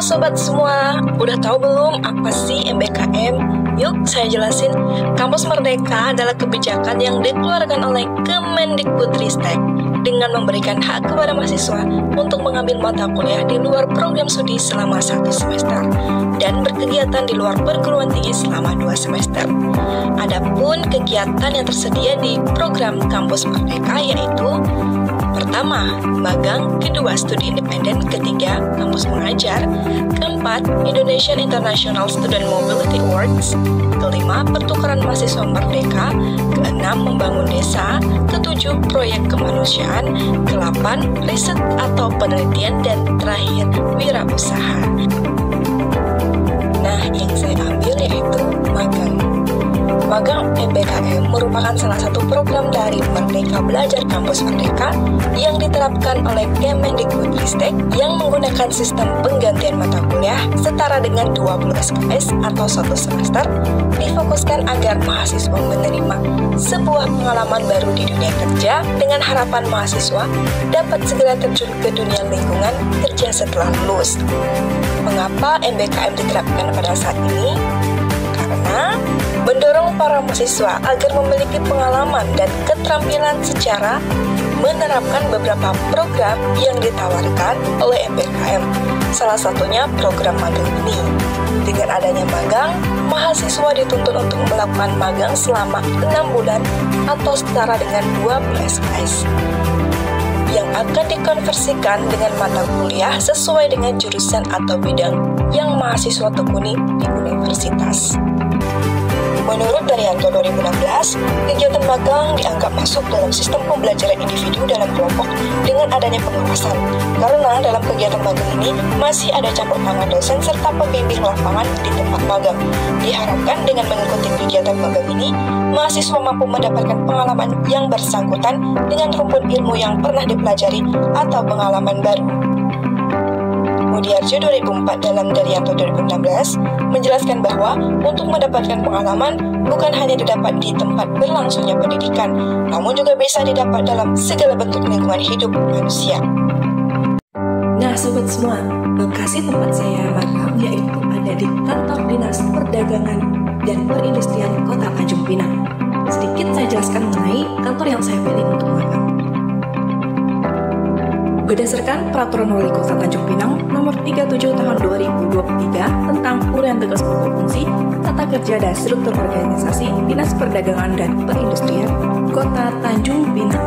sobat semua, udah tahu belum apa sih MBKM? Yuk saya jelasin. Kampus Merdeka adalah kebijakan yang dikeluarkan oleh Kemendikbudristek dengan memberikan hak kepada mahasiswa untuk mengambil mata kuliah di luar program studi selama 1 semester dan berkegiatan di luar perguruan tinggi selama 2 semester. Adapun kegiatan yang tersedia di program Kampus Merdeka yaitu: pertama, magang; kedua, studi independen; ketiga, kampus mengajar; keempat, Indonesian International Student Mobility Awards; kelima, pertukaran mahasiswa merdeka; keenam, membangun desa; ketujuh, proyek kemanusiaan; kedelapan, riset atau penelitian; dan terakhir, wirausaha. Nah, yang saya ambil yaitu magang. Magang MBKM merupakan salah satu program dari Merdeka Belajar Kampus Merdeka yang diterapkan oleh Kemendikbudristek yang menggunakan sistem penggantian mata kuliah setara dengan 20 SKS atau 1 semester, difokuskan agar mahasiswa menerima sebuah pengalaman baru di dunia kerja dengan harapan mahasiswa dapat segera terjun ke dunia lingkungan kerja setelah lulus. Mengapa MBKM diterapkan pada saat ini? Karena mendorong para mahasiswa agar memiliki pengalaman dan keterampilan secara menerapkan beberapa program yang ditawarkan oleh MBKM. Salah satunya program magang ini. Dengan adanya magang, mahasiswa dituntut untuk melakukan magang selama 6 bulan atau setara dengan 20 SKS yang akan dikonversikan dengan mata kuliah sesuai dengan jurusan atau bidang yang mahasiswa tekuni di universitas. Menurut Daryanto 2016, kegiatan magang dianggap masuk dalam sistem pembelajaran individu dalam kelompok dengan adanya pengawasan. Karena dalam kegiatan magang ini masih ada campur tangan dosen serta pembimbing lapangan di tempat magang. Diharapkan dengan mengikuti kegiatan magang ini, mahasiswa mampu mendapatkan pengalaman yang bersangkutan dengan rumpun ilmu yang pernah dipelajari atau pengalaman baru. Mudiarjo 2004 dalam Daryanto 2016 menjelaskan bahwa untuk mendapatkan pengalaman bukan hanya didapat di tempat berlangsungnya pendidikan, namun juga bisa didapat dalam segala bentuk lingkungan hidup manusia. Nah sobat semua, lokasi tempat saya magang yaitu ada di kantor Dinas Perdagangan dan Perindustrian Kota Tanjung Pinang. Sedikit saya jelaskan mengenai kantor yang saya pilih untuk magang. Berdasarkan Peraturan Wali Kota Tanjung Pinang Nomor 37 Tahun 2023 tentang uraian tugas pokok fungsi, tata kerja dan struktur organisasi Dinas Perdagangan dan Perindustrian Kota Tanjung Pinang.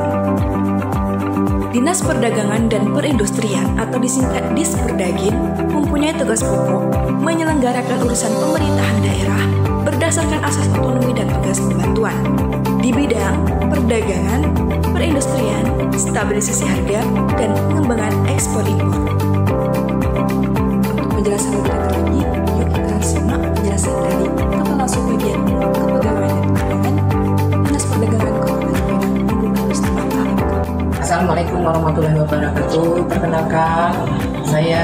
Dinas Perdagangan dan Perindustrian atau disingkat Disperdagin mempunyai tugas pokok menyelenggarakan urusan pemerintahan daerah berdasarkan asas otonomi dan tugas pembantuan di bidang perdagangan, perindustrian, stabilisasi harga, dan pengembangan ekspor impor. Untuk penjelasan lebih lanjut lagi, yuk kita simak penjelasan dari Kepala Subbagian Kepegawaian dan Perdagangan Dinas Perdagangan Kota Tanjung Pinang, Ibu Agustina AMK. Assalamualaikum warahmatullahi wabarakatuh. Perkenalkan, saya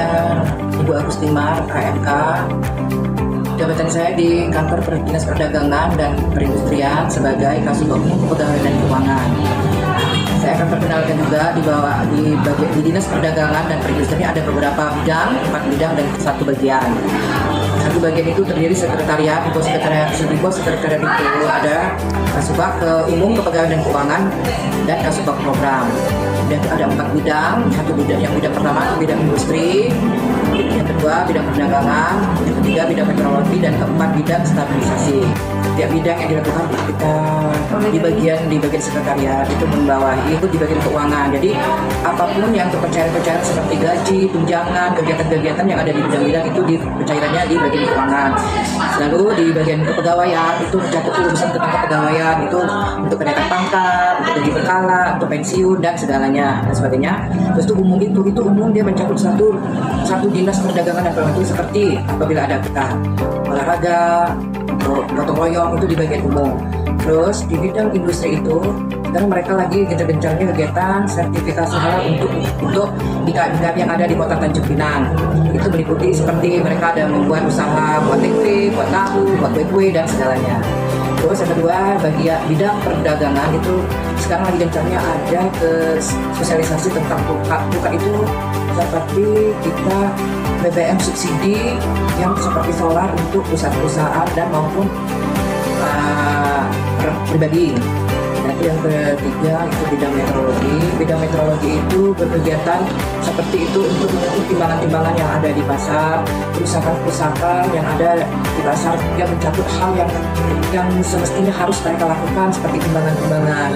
Ibu Agustina AMK. Jabatan saya di kantor Dinas Perdagangan dan Perindustrian sebagai Kasubag Umum Kepegawaian dan Keuangan. Saya akan perkenalkan juga di Dinas Perdagangan dan Perindustrian ada beberapa bidang, 4 bidang dan 1 bagian. 1 bagian itu terdiri sekretariat, di pos sekretariat itu ada Kasubag Umum Kepegawaian dan Keuangan dan Kasubag Program. Dan ada 4 bidang, yang bidang pertama itu bidang industri, yang kedua bidang perdagangan, yang ketiga bidang meteorologi, dan keempat bidang stabilisasi. Setiap bidang yang dilakukan kita di bagian sekretariat itu membawahi itu di bagian keuangan. Jadi apapun yang pencairan seperti gaji, tunjangan, kegiatan-kegiatan yang ada di bidang-bidang itu pencairannya di bagian keuangan. Lalu di bagian kepegawaian itu mencakup urusan tentang kepegawaian itu untuk kenaikan pangkat, untuk gaji berkala, untuk pensiun dan segalanya dan sebagainya. Terus itu umum dia mencakup satu dinas perdagangan dan perindustrian seperti apabila ada kita olahraga, untuk gotong royong itu di bagian umum. Terus di bidang industri itu sekarang mereka lagi gencar-gencarnya kegiatan sertifikasi halal untuk tingkat yang ada di Kota Tanjung Pinang. Itu meliputi seperti mereka ada membuat usaha, buat tempe, buat tahu, buat kue-kue dan segalanya. Terus yang kedua, bidang perdagangan itu sekarang lagi gencarnya ada ke sosialisasi tentang buka itu seperti kita BBM subsidi yang seperti solar untuk perusahaan-perusahaan dan maupun pribadi. Dan yang ketiga itu bidang meteorologi. Bidang meteorologi itu berkegiatan seperti itu untuk mengukur timbangan-timbangan yang ada di pasar, perusahaan-perusahaan yang ada di pasar yang mencakup hal yang semestinya harus mereka lakukan seperti timbangan-timbangan.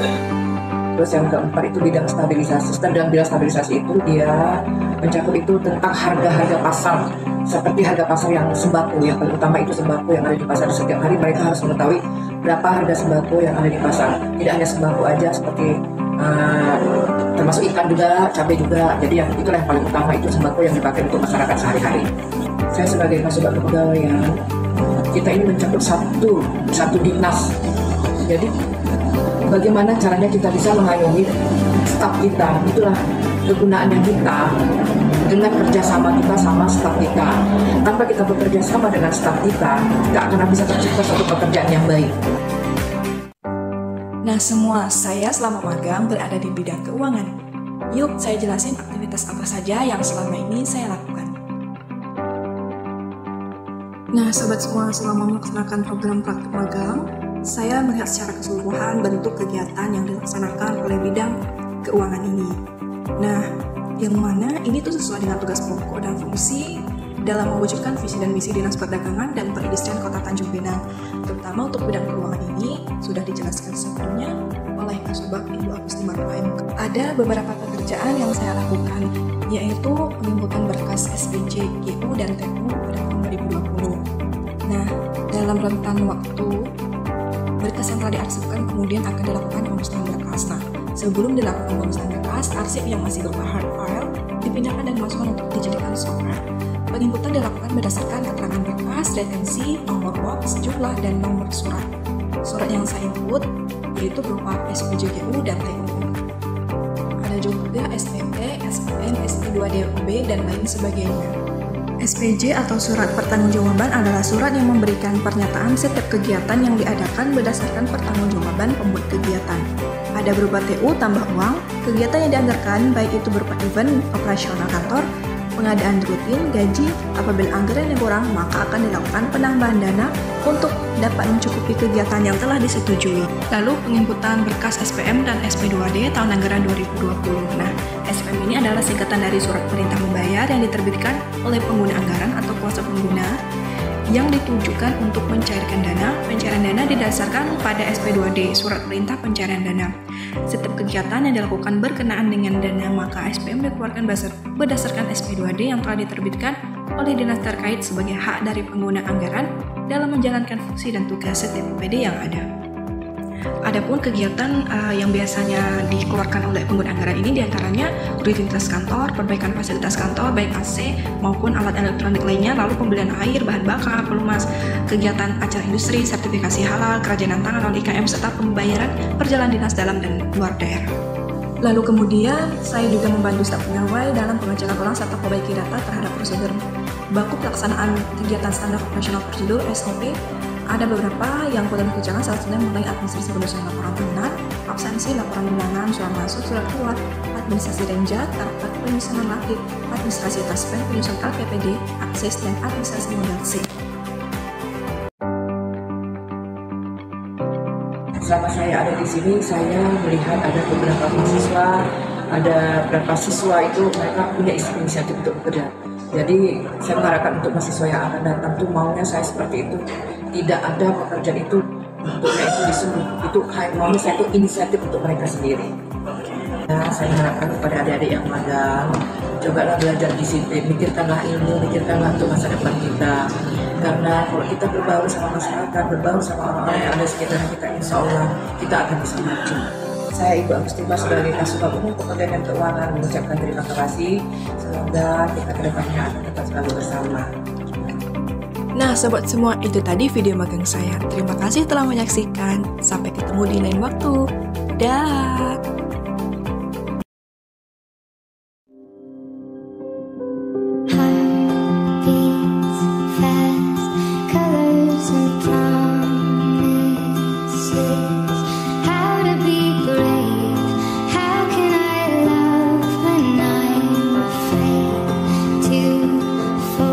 Terus yang keempat itu bidang stabilisasi. Dan bidang stabilisasi itu dia mencakup itu tentang harga-harga pasar, seperti harga pasar yang sembako, yang paling utama itu sembako yang ada di pasar. Setiap hari mereka harus mengetahui berapa harga sembako yang ada di pasar. Tidak hanya sembako aja, seperti termasuk ikan juga, cabai juga. Jadi itulah yang paling utama, itu sembako yang dipakai untuk masyarakat sehari-hari. Saya sebagai Kasubag Kepegawaian, kita ini mencakup satu dinas. Jadi bagaimana caranya kita bisa mengayomi staf kita, itulah kegunaannya kita dengan kerjasama kita sama staf kita. Tanpa kita bekerja sama dengan staf kita akan bisa tercipta suatu pekerjaan yang baik. Nah, semua saya selama magang berada di bidang keuangan. Yuk, saya jelasin aktivitas apa saja yang selama ini saya lakukan. Nah, sobat semua, selama melaksanakan program praktik magang, saya melihat secara keseluruhan bentuk kegiatan yang dilaksanakan oleh bidang keuangan ini. Nah, yang mana ini tuh sesuai dengan tugas pokok dan fungsi dalam mewujudkan visi dan misi Dinas Perdagangan dan Perindustrian Kota Tanjung Pinang. Terutama untuk bidang keuangan ini sudah dijelaskan sebelumnya oleh Kasubag Ibu Agus Timar PMK. Ada beberapa pekerjaan yang saya lakukan, yaitu penginputan berkas SPJ, GU, dan TU pada tahun 2020. Nah, dalam rentan waktu berkas yang telah diarsipkan kemudian akan dilakukan pemusnahan berkas. Nah, sebelum dilakukan pemusnahan berkas, arsip yang masih berupa hard file dipindahkan dan dimasukkan untuk dijadikan software. Penginputan dilakukan berdasarkan keterangan berkas, retensi, nomor box, jumlah, dan nomor surat. Surat yang saya input yaitu berupa SPJGU dan TU. Ada juga SPP, SPN, SP2DUB, dan lain sebagainya. SPJ atau surat pertanggungjawaban adalah surat yang memberikan pernyataan setiap kegiatan yang diadakan berdasarkan pertanggungjawaban pembuat kegiatan. Ada berupa TU tambah uang, kegiatan yang dianggarkan baik itu berupa event, operasional kantor, pengadaan rutin, gaji. Apabila anggaran yang kurang, maka akan dilakukan penambahan dana untuk dapat mencukupi kegiatan yang telah disetujui. Lalu penginputan berkas SPM dan SP2D tahun anggaran 2020. Nah, SPM ini adalah singkatan dari surat perintah membayar yang diterbitkan oleh pengguna anggaran atau kuasa pengguna yang ditujukan untuk mencairkan dana. Pencairan dana didasarkan pada SP2D, surat perintah pencairan dana. Setiap kegiatan yang dilakukan berkenaan dengan dana, maka SPM dikeluarkan berdasarkan SP2D yang telah diterbitkan oleh dinas terkait sebagai hak dari pengguna anggaran dalam menjalankan fungsi dan tugas setiap OPD yang ada. Adapun kegiatan yang biasanya dikeluarkan oleh pengguna anggaran ini diantaranya rutinitas kantor, perbaikan fasilitas kantor baik AC maupun alat elektronik lainnya, lalu pembelian air, bahan bakar, pelumas, kegiatan acara industri, sertifikasi halal, kerajinan tangan oleh IKM, serta pembayaran perjalanan dinas dalam dan luar daerah. Lalu kemudian saya juga membantu staf pegawai dalam pengejaran ulang serta perbaiki data terhadap prosedur baku pelaksanaan kegiatan standar operasional prosedur SOP. Ada beberapa yang perlu dikerjakan, salah satunya mulai administrasi penyusunan laporan tahunan, absensi, laporan bulanan, surat masuk, surat keluar, administrasi renjak, rapat penyusunan latih, administrasi taspen, penyusunan LPPD, akses, dan administrasi modal C. Selama saya ada di sini, saya melihat ada beberapa siswa itu mereka punya inisiatif untuk bekerja. Jadi saya mengharapkan untuk mahasiswa yang akan datang tuh maunya saya seperti itu. Tidak ada pekerjaan itu untuknya itu disuruh, itu maunya saya itu inisiatif untuk mereka sendiri. Nah, saya mengharapkan kepada adik-adik yang magang, cobalah belajar disiplin, mikirkanlah untuk masa depan kita. Karena kalau kita berbaur sama masyarakat, berbaur sama orang-orang yang ada di sekitar kita, insya Allah kita akan bisa maju. Saya Ibu Agus Timar sebagai Kasubag Umum Pegadaian Keuangan mengucapkan terima kasih. Semoga kita kedepannya akan tetap selalu bersama. Nah, sobat semua, itu tadi video magang saya. Terima kasih telah menyaksikan. Sampai ketemu di lain waktu. Dah. For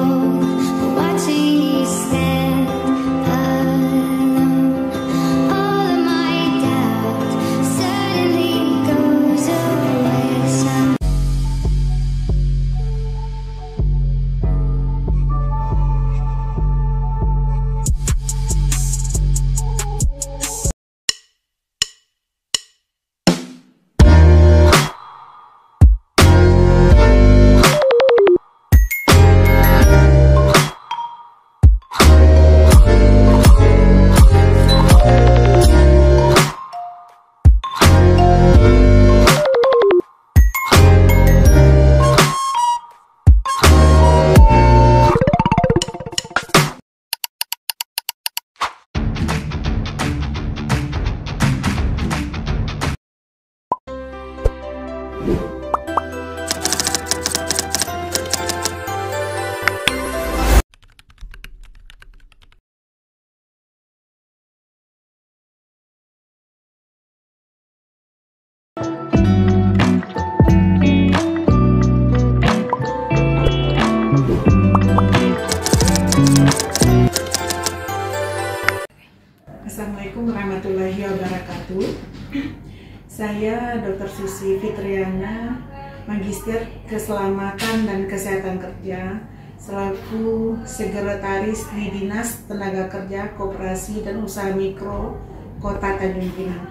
Susi Fitriana, Magister Keselamatan dan Kesehatan Kerja, selaku Sekretaris di Dinas Tenaga Kerja Koperasi dan Usaha Mikro Kota Tanjung Pinang.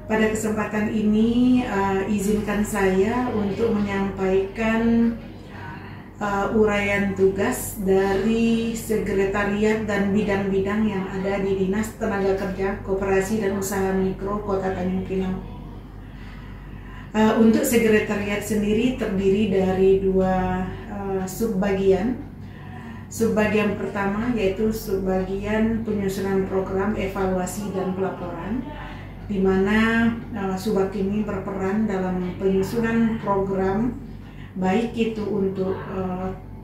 Pada kesempatan ini izinkan saya untuk menyampaikan uraian tugas dari sekretariat dan bidang-bidang yang ada di Dinas Tenaga Kerja Koperasi dan Usaha Mikro Kota Tanjung Pinang. Untuk sekretariat sendiri terdiri dari dua subbagian. Subbagian pertama yaitu subbagian penyusunan program evaluasi dan pelaporan, di mana subbag ini berperan dalam penyusunan program baik itu untuk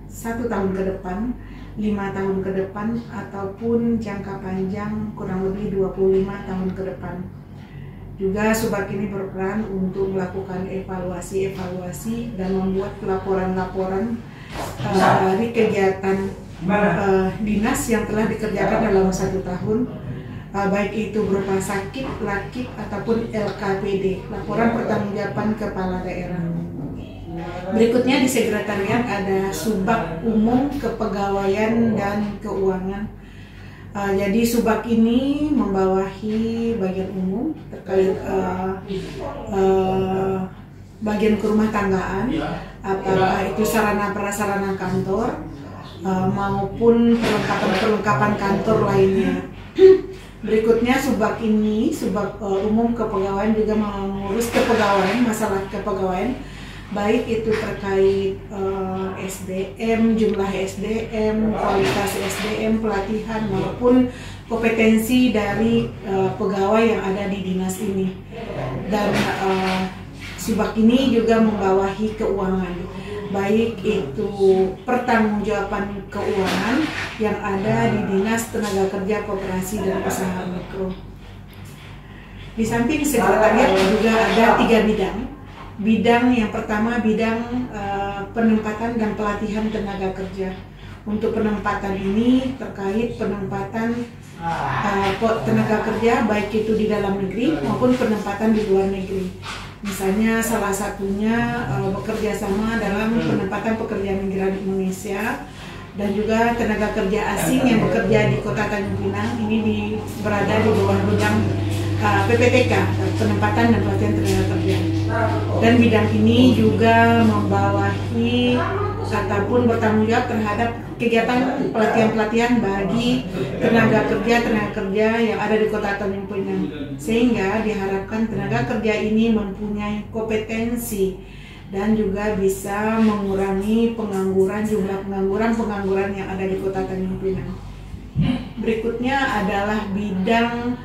1 tahun ke depan, 5 tahun ke depan, ataupun jangka panjang kurang lebih 25 tahun ke depan. Juga subbag ini berperan untuk melakukan evaluasi dan membuat laporan-laporan dari kegiatan dinas yang telah dikerjakan dalam 1 tahun, baik itu berupa sakit, lakip, ataupun LKPD, laporan pertanggungjawaban kepala daerah. Berikutnya di sekretariat ada subbag umum kepegawaian dan keuangan. Jadi subbag ini membawahi bagian umum terkait bagian kerumah tanggaan, apakah itu sarana prasarana kantor maupun perlengkapan kantor lainnya. Berikutnya subbag ini, subbag umum kepegawaian juga mengurus kepegawaian, masalah kepegawaian, baik itu terkait SDM, jumlah SDM, kualitas SDM, pelatihan maupun kompetensi dari pegawai yang ada di dinas ini. Dan subbag ini juga membawahi keuangan, baik itu pertanggungjawaban keuangan yang ada di Dinas Tenaga Kerja Koperasi dan Usaha Mikro. Di samping sekretariat juga ada 3 bidang. Bidang yang pertama bidang penempatan dan pelatihan tenaga kerja. Untuk penempatan ini terkait penempatan tenaga kerja baik itu di dalam negeri maupun penempatan di luar negeri. Misalnya salah satunya bekerja sama dalam penempatan pekerja migran Indonesia dan juga tenaga kerja asing yang bekerja di Kota Tanjung Pinang ini berada di bawah bidang PPTK, penempatan dan pelatihan tenaga kerja. Dan bidang ini juga membawahi ataupun bertanggung jawab terhadap kegiatan pelatihan-pelatihan bagi tenaga kerja yang ada di Kota Tanjung Pinang, sehingga diharapkan tenaga kerja ini mempunyai kompetensi dan juga bisa mengurangi pengangguran, jumlah pengangguran yang ada di Kota Tanjung Pinang. Berikutnya adalah bidang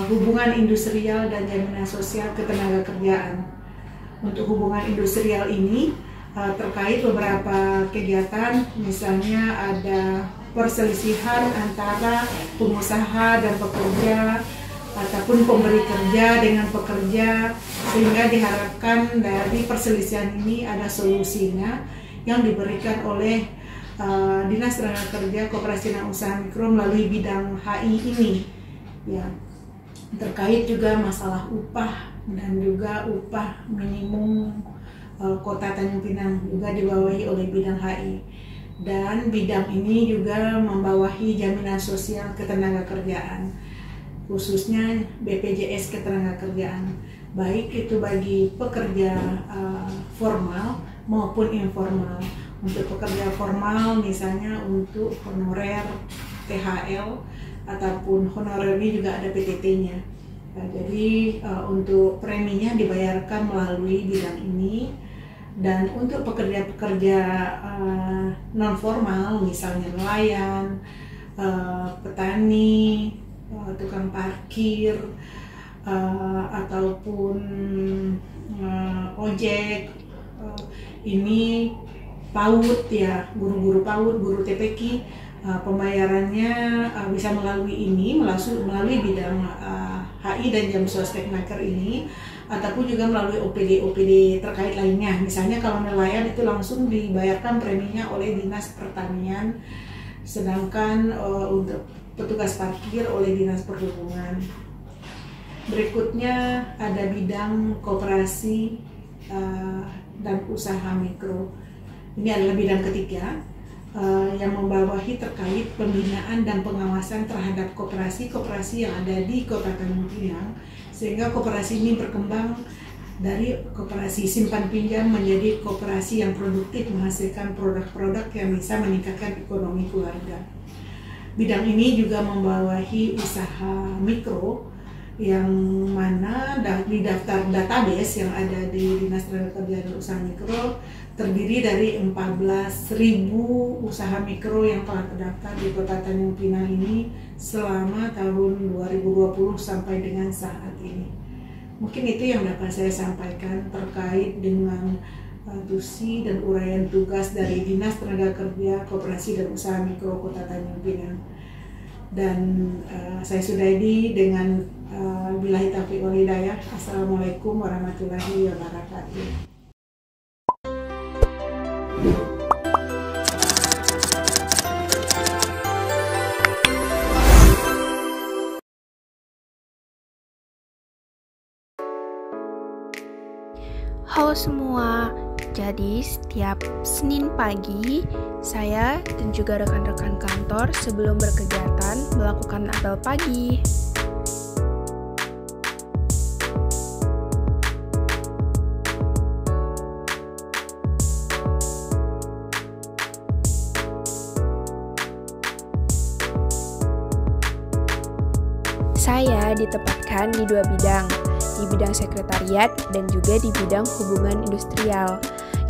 hubungan industrial dan jaminan sosial ketenagakerjaan. Untuk hubungan industrial ini terkait beberapa kegiatan, misalnya ada perselisihan antara pengusaha dan pekerja ataupun pemberi kerja dengan pekerja, sehingga diharapkan dari perselisihan ini ada solusinya yang diberikan oleh Dinas Tenaga Kerja Koperasi dan Usaha Mikro melalui bidang HI ini, ya. Terkait juga masalah upah dan juga upah minimum Kota Tanjung Pinang juga dibawahi oleh bidang HI. Dan bidang ini juga membawahi jaminan sosial ketenagakerjaan, khususnya BPJS ketenagakerjaan, baik itu bagi pekerja formal maupun informal. Untuk pekerja formal misalnya untuk honorer, THL, ataupun honorer ini juga ada PTT-nya. Jadi untuk preminya dibayarkan melalui bidang ini. Dan untuk pekerja-pekerja non formal, misalnya nelayan, petani, tukang parkir, ataupun ojek, ini PAUD ya, guru-guru PAUD, guru TPQ, pembayarannya bisa melalui ini, melalui bidang HI dan jam sosteknaker ini, ataupun juga melalui OPD terkait lainnya. Misalnya kalau nelayan itu langsung dibayarkan preminya oleh Dinas Pertanian, sedangkan untuk petugas parkir oleh Dinas Perhubungan. Berikutnya ada bidang koperasi dan usaha mikro. Ini adalah bidang ketiga yang membawahi terkait pembinaan dan pengawasan terhadap koperasi-koperasi yang ada di Kota Tanjung Pinang, sehingga koperasi ini berkembang dari koperasi simpan pinjam menjadi koperasi yang produktif menghasilkan produk-produk yang bisa meningkatkan ekonomi keluarga. Bidang ini juga membawahi usaha mikro yang mana di daftar database yang ada di Dinas Tenaga Kerja dan Usaha Mikro terdiri dari 14.000 usaha mikro yang telah terdaftar di Kota Tanjung Pinang ini selama tahun 2020 sampai dengan saat ini. Mungkin itu yang dapat saya sampaikan terkait dengan tusi dan uraian tugas dari Dinas Tenaga Kerja, Koperasi dan Usaha Mikro Kota Tanjung Pinang. Dan saya sudahi dengan billahi taufiq wal hidayah. Assalamualaikum warahmatullahi wabarakatuh. Halo semua, jadi setiap Senin pagi saya dan juga rekan-rekan kantor sebelum berkegiatan melakukan apel pagi. Saya ditempatkan di dua bidang, di bidang sekretariat dan juga di bidang hubungan industrial.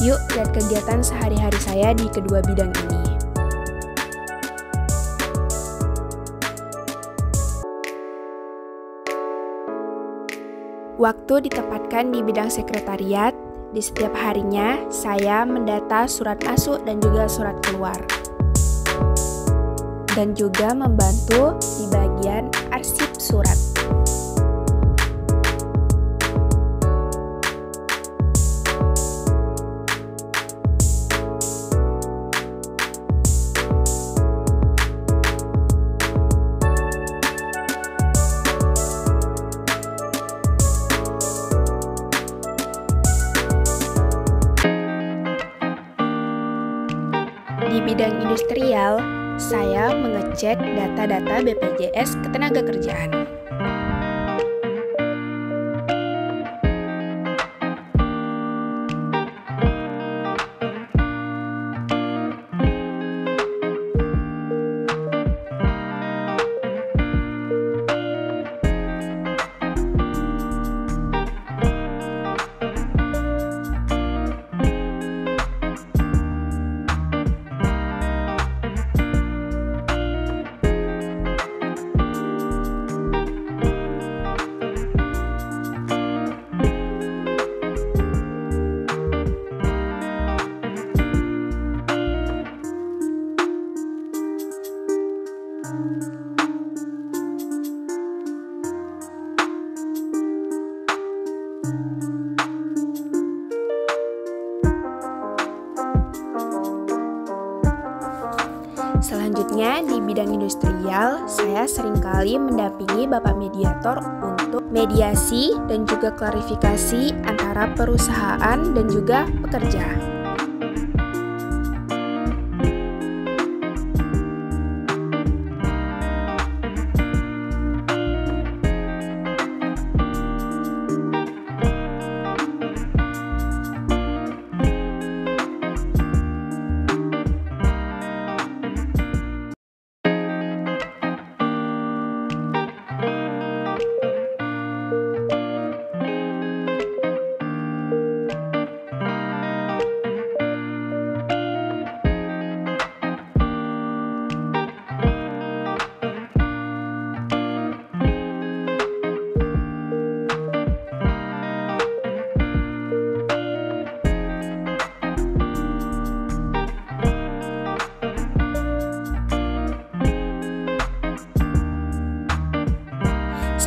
Yuk lihat kegiatan sehari-hari saya di kedua bidang ini. Waktu ditempatkan di bidang sekretariat, di setiap harinya saya mendata surat masuk dan juga surat keluar. Dan juga membantu di bagian arsip surat. Di bidang industrial, saya mengecek data-data BPJS Ketenagakerjaan. Selanjutnya, di bidang industrial, saya seringkali mendampingi Bapak Mediator untuk mediasi dan juga klarifikasi antara perusahaan dan juga pekerja.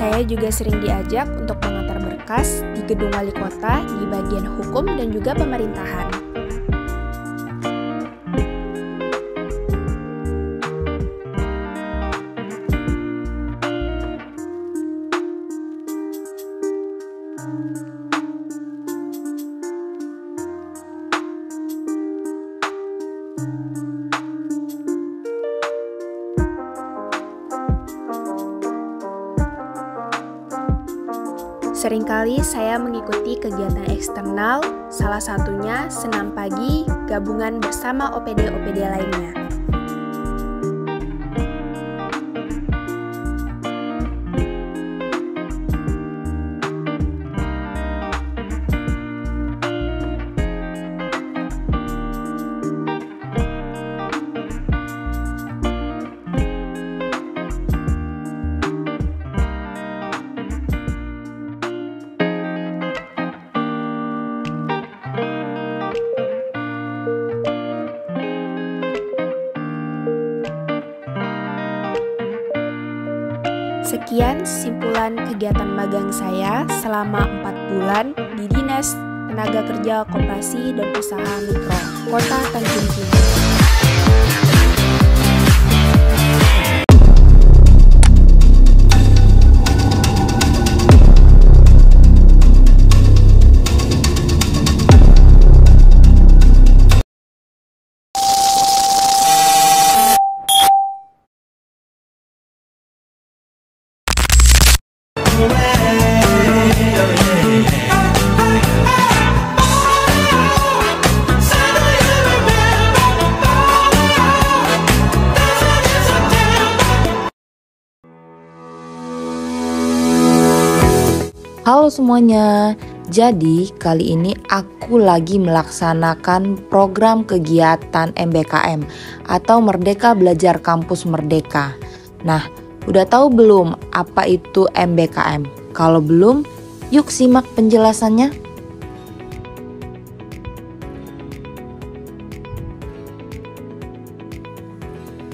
Saya juga sering diajak untuk mengantar berkas di gedung wali kota di bagian hukum dan juga pemerintahan. Seringkali saya mengikuti kegiatan eksternal, salah satunya senam pagi gabungan bersama OPD-OPD lainnya. Sekian simpulan kegiatan magang saya selama 4 bulan di Dinas Tenaga Kerja Koperasi dan Usaha Mikro, Kota Tanjung Pinang. Halo semuanya, jadi kali ini aku lagi melaksanakan program kegiatan MBKM atau Merdeka Belajar Kampus Merdeka. Nah, udah tahu belum apa itu MBKM? Kalau belum, yuk simak penjelasannya.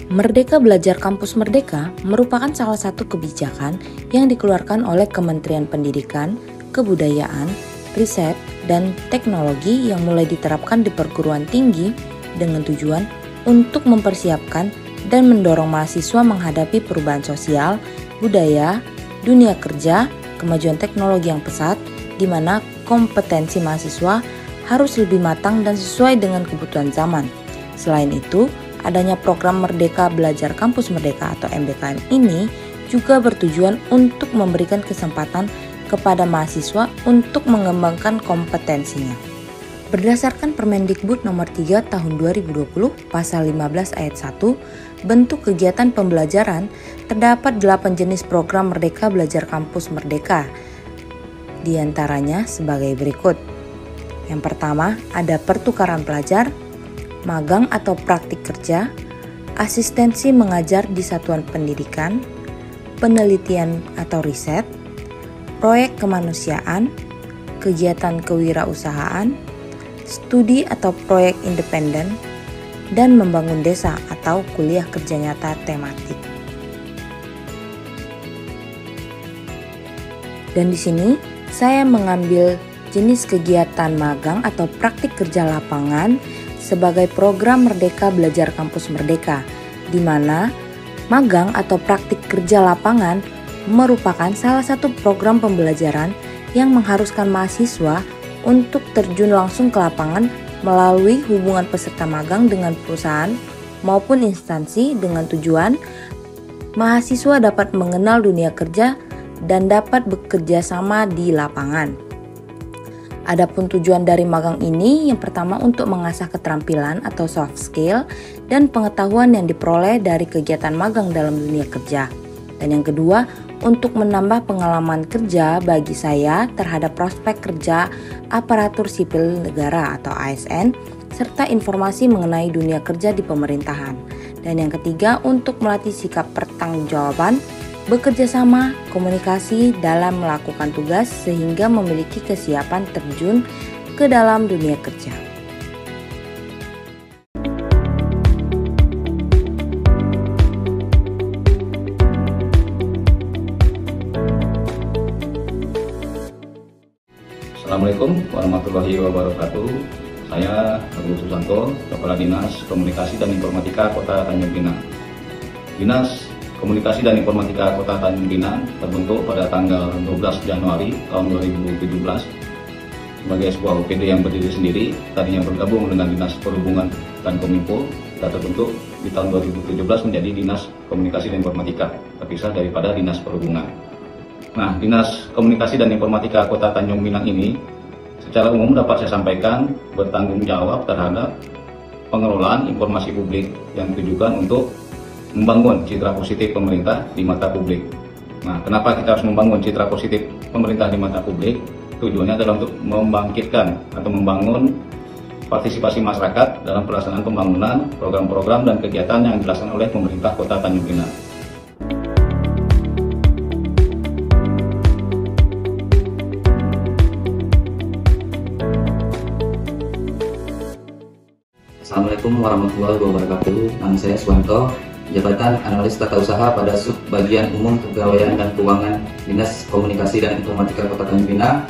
Merdeka Belajar Kampus Merdeka merupakan salah satu kebijakan yang dikeluarkan oleh Kementerian Pendidikan, Kebudayaan, Riset, dan Teknologi yang mulai diterapkan di perguruan tinggi dengan tujuan untuk mempersiapkan dan mendorong mahasiswa menghadapi perubahan sosial, budaya, dunia kerja, kemajuan teknologi yang pesat, di mana kompetensi mahasiswa harus lebih matang dan sesuai dengan kebutuhan zaman. Selain itu, adanya program Merdeka Belajar Kampus Merdeka atau MBKM ini juga bertujuan untuk memberikan kesempatan kepada mahasiswa untuk mengembangkan kompetensinya. Berdasarkan Permendikbud nomor 3 tahun 2020 pasal 15 ayat 1, bentuk kegiatan pembelajaran terdapat 8 jenis program Merdeka Belajar Kampus Merdeka. Di antaranya sebagai berikut. Yang pertama ada pertukaran pelajar, magang atau praktik kerja, asistensi mengajar di satuan pendidikan, penelitian atau riset, proyek kemanusiaan, kegiatan kewirausahaan, studi atau proyek independen, dan membangun desa atau kuliah kerja nyata tematik. Dan di sini saya mengambil jenis kegiatan magang atau praktik kerja lapangan sebagai program Merdeka Belajar Kampus Merdeka, di mana magang atau praktik kerja lapangan merupakan salah satu program pembelajaran yang mengharuskan mahasiswa untuk terjun langsung ke lapangan melalui hubungan peserta magang dengan perusahaan maupun instansi dengan tujuan mahasiswa dapat mengenal dunia kerja dan dapat bekerja sama di lapangan. Adapun tujuan dari magang ini yang pertama untuk mengasah keterampilan atau soft skill dan pengetahuan yang diperoleh dari kegiatan magang dalam dunia kerja. Dan yang kedua, untuk menambah pengalaman kerja bagi saya terhadap prospek kerja aparatur sipil negara atau ASN serta informasi mengenai dunia kerja di pemerintahan. Dan yang ketiga, untuk melatih sikap pertanggungjawaban, bekerja sama, komunikasi dalam melakukan tugas sehingga memiliki kesiapan terjun ke dalam dunia kerja. Assalamualaikum warahmatullahi wabarakatuh. Saya Agus Susanto, Kepala Dinas Komunikasi dan Informatika Kota Tanjung Pinang. Dinas Komunikasi dan Informatika Kota Tanjung Pinang terbentuk pada tanggal 12 Januari tahun 2017 sebagai sebuah OPD yang berdiri sendiri, tadinya bergabung dengan Dinas Perhubungan dan Kominfo, kita terbentuk di tahun 2017 menjadi Dinas Komunikasi dan Informatika, terpisah daripada Dinas Perhubungan. Nah, Dinas Komunikasi dan Informatika Kota Tanjung Pinang ini secara umum dapat saya sampaikan bertanggung jawab terhadap pengelolaan informasi publik yang ditujukan untuk membangun citra positif pemerintah di mata publik. Nah, kenapa kita harus membangun citra positif pemerintah di mata publik? Tujuannya adalah untuk membangkitkan atau membangun partisipasi masyarakat dalam pelaksanaan pembangunan, program-program dan kegiatan yang dilaksanakan oleh pemerintah Kota Tanjung Pinang. Assalamualaikum warahmatullahi wabarakatuh. Nama saya Suwanto, Jabatan Analis Tata Usaha pada Sub Bagian Umum Kepegawaian dan Keuangan Dinas Komunikasi dan Informatika Kota Tanjung Pinang,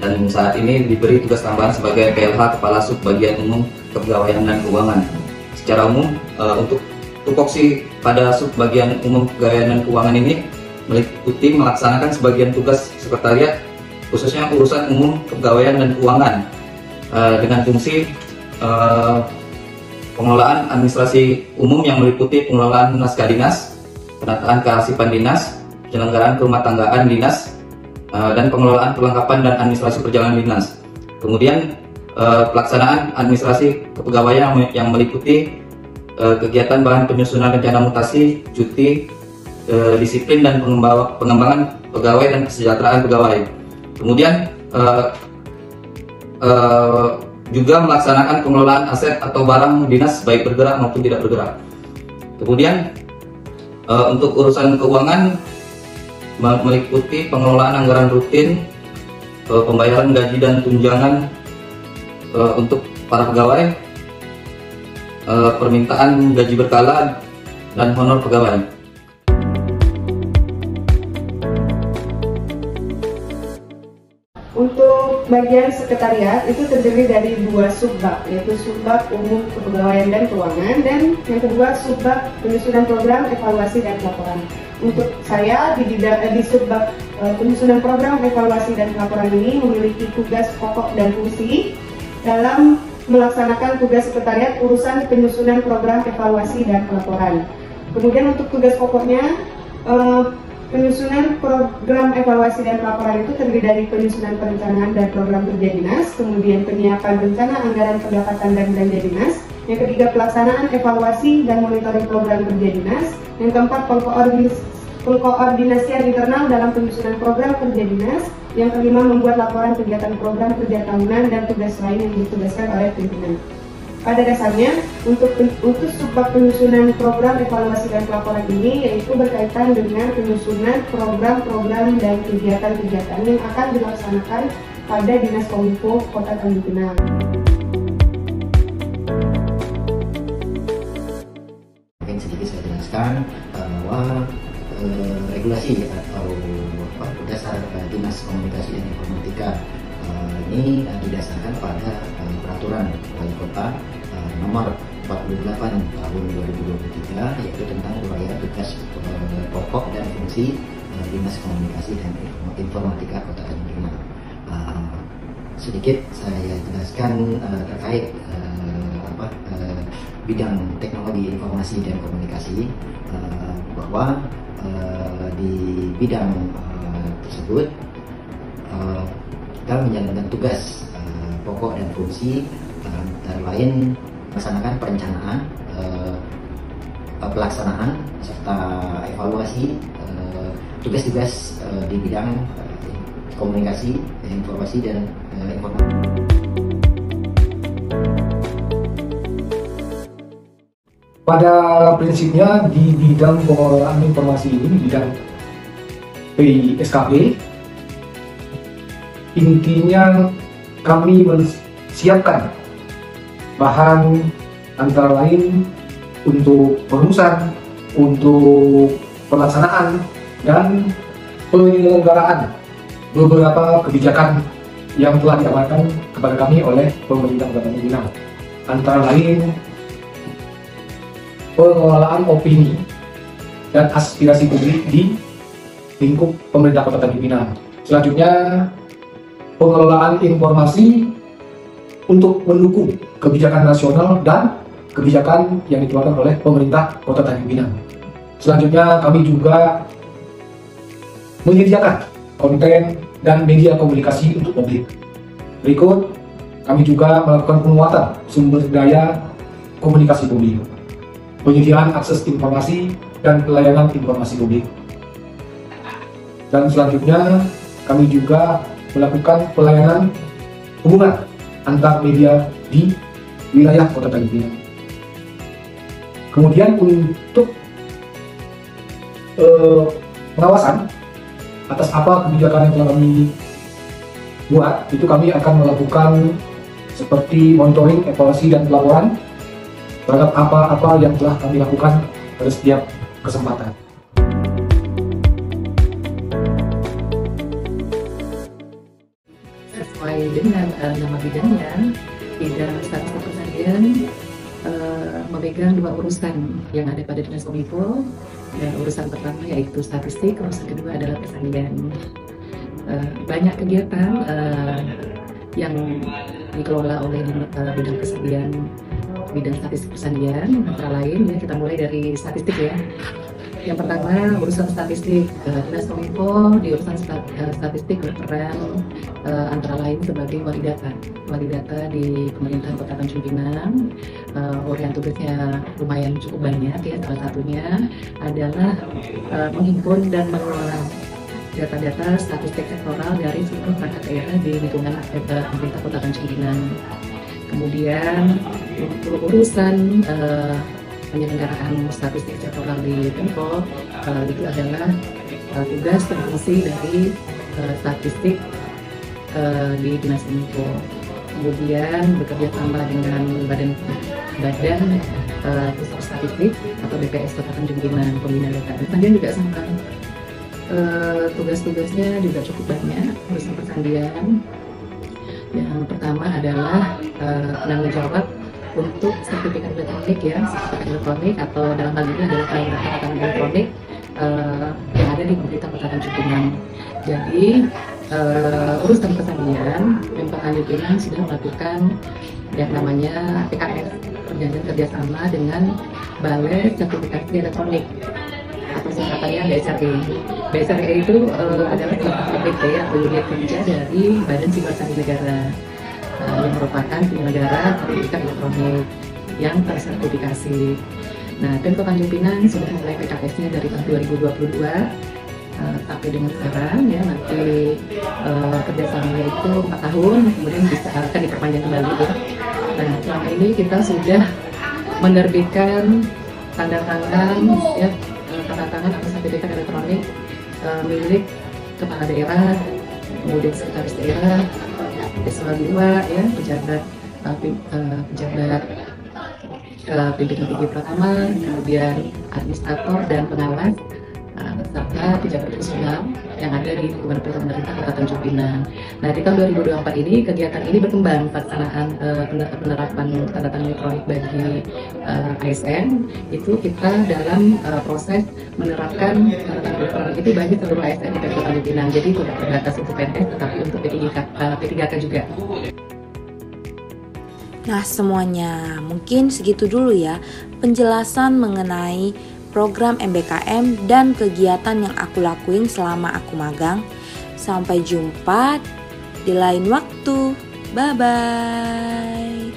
dan saat ini diberi tugas tambahan sebagai PLH Kepala Sub Bagian Umum Kepegawaian dan Keuangan. Secara umum, untuk tupoksi pada Sub Bagian Umum Kepegawaian dan Keuangan ini meliputi melaksanakan sebagian tugas sekretariat, khususnya urusan umum kepegawaian dan keuangan, dengan fungsi pengelolaan administrasi umum yang meliputi pengelolaan naskah dinas, penataan kearsipan dinas, penyelenggaraan kerumah tanggaan dinas, dan pengelolaan perlengkapan dan administrasi perjalanan dinas. Kemudian pelaksanaan administrasi kepegawaian yang meliputi kegiatan bahan penyusunan rencana mutasi, cuti, disiplin dan pengembangan pegawai dan kesejahteraan pegawai. Kemudian juga melaksanakan pengelolaan aset atau barang dinas baik bergerak maupun tidak bergerak. Kemudian untuk urusan keuangan meliputi pengelolaan anggaran rutin, pembayaran gaji dan tunjangan untuk para pegawai, permintaan gaji berkala dan honor pegawai. Untuk bagian sekretariat itu terdiri dari 2 subbab, yaitu subbab umum kepegawaian dan keuangan, dan yang kedua subbab penyusunan program, evaluasi dan pelaporan. Untuk saya di subbab penyusunan program, evaluasi dan pelaporan ini memiliki tugas pokok dan fungsi dalam melaksanakan tugas sekretariat urusan penyusunan program, evaluasi dan pelaporan. Kemudian untuk tugas pokoknya, penyusunan program evaluasi dan pelaporan itu terdiri dari penyusunan perencanaan dan program kerja dinas, kemudian penyiapan rencana anggaran pendapatan dan belanja dinas, yang ketiga pelaksanaan evaluasi dan monitoring program kerja dinas, yang keempat pengkoordinasian internal dalam penyusunan program kerja dinas, yang kelima membuat laporan kegiatan program kerja tahunan dan tugas lain yang ditugaskan oleh pimpinan. Pada dasarnya, untuk subbab penyusunan program evaluasi dan pelaporan ini yaitu berkaitan dengan penyusunan program-program dan kegiatan-kegiatan yang akan dilaksanakan pada Dinas Kominfo Kota Tanjung Pinang. Mungkin sedikit saya jelaskan bahwa regulasi atau dasar Dinas Komunikasi dan Informatika ini didasarkan pada peraturan Wali Kota nomor 48 tahun 2023, yaitu tentang uraian tugas pokok dan fungsi Dinas Komunikasi dan Informatika Kota Tanjung Pinang. Sedikit saya jelaskan terkait bidang teknologi informasi dan komunikasi, bahwa di bidang tersebut kita menjalankan tugas pokok dan fungsi antara lain melaksanakan perencanaan, pelaksanaan serta evaluasi tugas-tugas di bidang komunikasi, informasi dan informasi. Pada prinsipnya di bidang pengelolaan informasi ini, di bidang PISKP, intinya kami menyiapkan bahan antara lain untuk perusahaan, untuk pelaksanaan dan penyelenggaraan beberapa kebijakan yang telah diamankan kepada kami oleh pemerintah Kota Tanjung Pinang, antara lain pengelolaan opini dan aspirasi publik di lingkup pemerintah Kota Tanjung Pinang. Selanjutnya pengelolaan informasi untuk mendukung kebijakan nasional dan kebijakan yang dikeluarkan oleh pemerintah Kota Tanjung Pinang. Selanjutnya kami juga menyediakan konten dan media komunikasi untuk publik. Berikut, kami juga melakukan penguatan sumber daya komunikasi publik, penyediaan akses informasi dan pelayanan informasi publik. Dan selanjutnya, kami juga melakukan pelayanan hubungan antar media di wilayah Kota Tanjung Pinang. Kemudian untuk pengawasan atas apa kebijakan yang telah kami buat, itu kami akan melakukan seperti monitoring, evaluasi, dan pelaporan terhadap apa-apa yang telah kami lakukan pada setiap kesempatan. Sesuai dengan nama bidangnya, bidang statistik persalian memegang dua urusan yang ada pada Dinas Kominfo. Dan urusan pertama yaitu statistik, urusan kedua adalah persalian. Banyak kegiatan yang dikelola oleh bidang persalian, bidang statistik persalian, antara lain ya, kita mulai dari statistik ya. Yang pertama urusan statistik, Dinas Kominfo di urusan statistik berperan antara lain sebagai wali data di pemerintahan Kota Tanjung Pinang. Urian tugasnya lumayan cukup banyak ya, salah satunya adalah menghimpun dan mengelola data-data statistik sektoral dari seluruh perangkat daerah di lingkungan pemerintah Kota Tanjung Pinang. Kemudian untuk urusan penyelenggaraan statistik sektoral di Pemko, itu adalah tugas dan fungsi dari statistik di Dinas Kominfo. Kemudian bekerja sama dengan Badan Pusat Statistik atau BPS Kota Tanjung Pinang, pembina data. Kemudian juga sama tugas-tugasnya juga cukup banyak urusan persandian. Yang pertama adalah penanggung jawab untuk sertifikat elektronik ya, sertifikat elektronik atau dalam hal ini adalah peralatan elektronik yang ada di pemerintah Kota Tanjung Pinang. Jadi urusan persandian, Pemkab Tanjung Pinang sudah melakukan yang namanya PKS, perjanjian kerjasama dengan Balai Sertifikasi Elektronik atau singkatannya BSRE. BSRE itu adalah BPT atau unit kerja dari Badan Siber Sandi Negara yang merupakan penyelenggara sertifikat elektronik yang tersertifikasi. Nah, Pemkab Tanjung Pinang sudah mulai PKS-nya dari tahun 2022 sampai dengan sekarang ya, nanti kerjasamanya itu 4 tahun, kemudian bisa akan diperpanjang kembali ya. Nah, selama ini kita sudah menerbitkan tanda tangan ya, tanda tangan atau sertifikat elektronik milik kepala daerah, kemudian sekretaris daerah, eselon 2 ya, pejabat pimpinan tinggi pertama, kemudian administrator dan pengawas, serta pejabat personal yang ada di lingkungan pemerintah Kota Tanjung Pinang. Nah, di tahun 2024 ini kegiatan ini berkembang, pelaksanaan penerapan tanda tangan elektronik bagi ASN itu kita dalam proses menerapkan tanda tangan elektronik itu bagi seluruh ASN di Kota Tanjung Pinang. Jadi tidak terbatas untuk PNS tetapi untuk P3K juga. Nah semuanya, mungkin segitu dulu ya penjelasan mengenai program MBKM dan kegiatan yang aku lakuin selama aku magang. Sampai jumpa di lain waktu. Bye-bye.